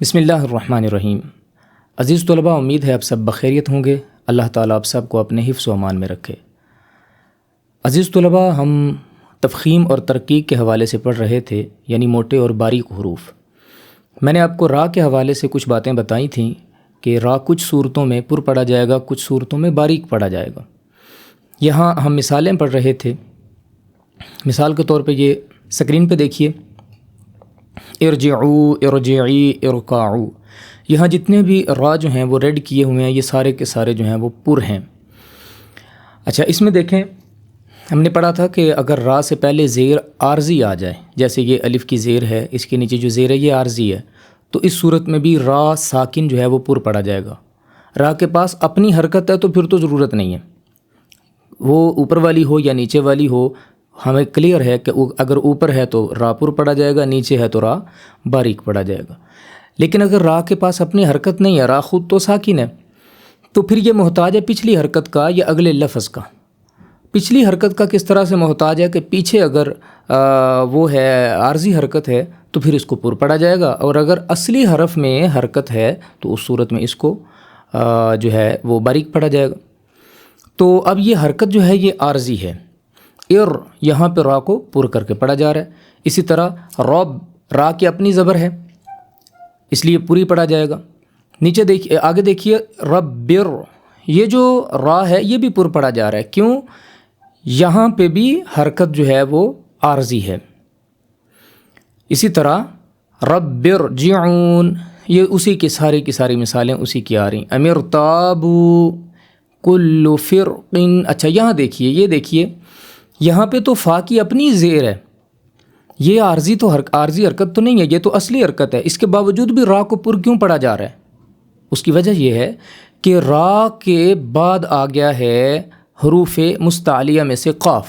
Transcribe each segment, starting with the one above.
بسم اللہ الرحمن الرحیم۔ عزیز طلباء، امید ہے آپ سب بخیریت ہوں گے۔ اللہ تعالیٰ آپ سب کو اپنے حفظ و امان میں رکھے۔ عزیز طلباء، ہم تفخیم اور ترقیق کے حوالے سے پڑھ رہے تھے، یعنی موٹے اور باریک حروف۔ میں نے آپ کو را کے حوالے سے کچھ باتیں بتائی تھیں کہ را کچھ صورتوں میں پر پڑھا جائے گا، کچھ صورتوں میں باریک پڑھا جائے گا۔ یہاں ہم مثالیں پڑھ رہے تھے۔ مثال کے طور پہ یہ سکرین پہ دیکھیے، ارجعو، ارجعی، ارکعو۔ یہاں جتنے بھی را جو ہیں وہ ریڈ کیے ہوئے ہیں، یہ سارے کے سارے جو ہیں وہ پر ہیں۔ اچھا، اس میں دیکھیں، ہم نے پڑھا تھا کہ اگر را سے پہلے زیر عارضی آ جائے، جیسے یہ الف کی زیر ہے، اس کے نیچے جو زیر ہے یہ عارضی ہے، تو اس صورت میں بھی را ساکن جو ہے وہ پر پڑھا جائے گا۔ را کے پاس اپنی حرکت ہے تو پھر تو ضرورت نہیں ہے، وہ اوپر والی ہو یا نیچے والی ہو، ہمیں کلیئر ہے کہ اگر اوپر ہے تو را پر پڑھا جائے گا، نیچے ہے تو را باریک پڑھا جائے گا۔ لیکن اگر را کے پاس اپنی حرکت نہیں ہے، را خود تو ساکن ہے، تو پھر یہ محتاج ہے پچھلی حرکت کا یا اگلے لفظ کا۔ پچھلی حرکت کا کس طرح سے محتاج ہے کہ پیچھے اگر وہ ہے عارضی حرکت ہے تو پھر اس کو پر پڑھا جائے گا، اور اگر اصلی حرف میں حرکت ہے تو اس صورت میں اس کو جو ہے وہ باریک پڑھا جائے گا۔ تو اب یہ حرکت جو ہے یہ عارضی ہے، یہاں پہ را کو پر کر کے پڑھا جا رہا ہے۔ اسی طرح رب، را کی اپنی زبر ہے اس لیے پوری پڑھا جائے گا۔ نیچے دیکھیے، آگے دیکھیے، ربر، یہ جو را ہے یہ بھی پر پڑھا جا رہا ہے۔ کیوں؟ یہاں پہ بھی حرکت جو ہے وہ عارضی ہے۔ اسی طرح ربرجعون، یہ اسی کی ساری مثالیں اسی کی آ رہی ہیں۔ امرتابو کل فرق۔ اچھا، یہاں دیکھیے، یہ دیکھیے، یہاں پہ تو فا کی اپنی زیر ہے، یہ عارضی حرکت تو نہیں ہے، یہ تو اصلی حرکت ہے، اس کے باوجود بھی را کو پر کیوں پڑھا جا رہا ہے؟ اس کی وجہ یہ ہے کہ را کے بعد آ گیا ہے حروف مستعلیہ میں سے قاف،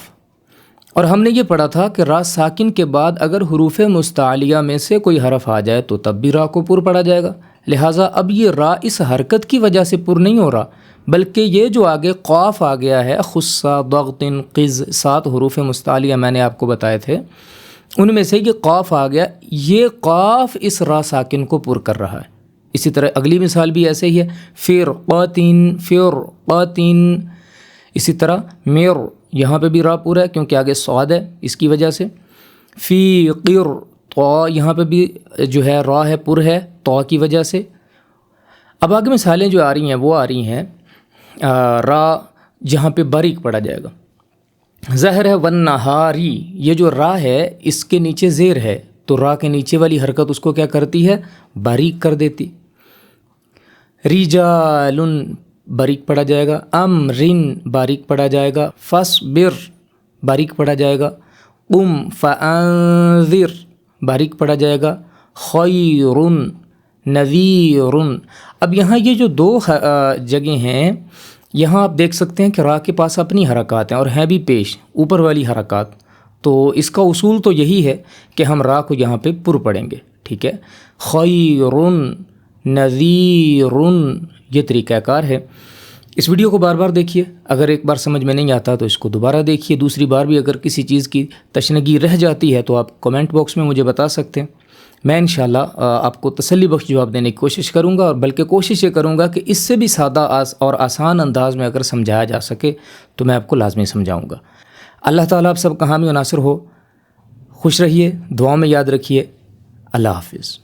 اور ہم نے یہ پڑھا تھا کہ را ساکن کے بعد اگر حروف مستعلیہ میں سے کوئی حرف آ جائے تو تب بھی را کو پر پڑھا جائے گا۔ لہٰذا اب یہ را اس حرکت کی وجہ سے پر نہیں ہو رہا، بلکہ یہ جو آگے قاف آ گیا ہے، خصہ، ضغط، قز، 7 حروف مستعلیہ میں نے آپ کو بتائے تھے، ان میں سے یہ قاف آ گیا، یہ قاف اس را ساکن کو پر کر رہا ہے۔ اسی طرح اگلی مثال بھی ایسے ہی ہے، فرقاتن، فرقاتن۔ اسی طرح میر، یہاں پہ بھی را پورا ہے کیونکہ آگے صاد ہے، اس کی وجہ سے۔ فی قر، تو یہاں پہ بھی جو ہے را ہے، پر ہے تو کی وجہ سے۔ اب آگے مثالیں جو آ رہی ہیں وہ آ رہی ہیں را جہاں پہ باریک پڑھا جائے گا۔ ظاہر ہے والنہاری، یہ جو را ہے اس کے نیچے زیر ہے، تو را کے نیچے والی حرکت اس کو کیا کرتی ہے؟ باریک کر دیتی۔ رجال، باریک پڑھا جائے گا۔ امرن، باریک پڑھا جائے گا۔ فاصبر، باریک پڑھا جائے گا۔ قم فانذر، باریک پڑھا جائے گا۔ خیر نذیر۔ اب یہاں یہ جو 2 جگہیں ہیں، یہاں آپ دیکھ سکتے ہیں کہ را کے پاس اپنی حرکات ہیں اور ہیں بھی پیش، اوپر والی حرکات، تو اس کا اصول تو یہی ہے کہ ہم را کو یہاں پہ پر پڑھیں گے، ٹھیک ہے۔ خیر نذیر، یہ طریقہ کار ہے۔ اس ویڈیو کو بار بار دیکھیے، اگر ایک بار سمجھ میں نہیں آتا تو اس کو دوبارہ دیکھیے، دوسری بار بھی اگر کسی چیز کی تشنگی رہ جاتی ہے تو آپ کمنٹ باکس میں مجھے بتا سکتے ہیں، میں انشاءاللہ آپ کو تسلی بخش جواب دینے کی کوشش کروں گا، اور بلکہ کوشش یہ کروں گا کہ اس سے بھی سادہ اور آسان انداز میں اگر سمجھایا جا سکے تو میں آپ کو لازمی سمجھاؤں گا۔ اللہ تعالیٰ آپ سب کا حامی و ناصر ہو۔ خوش رہیے، دعاؤں میں یاد رکھیے۔ اللہ حافظ۔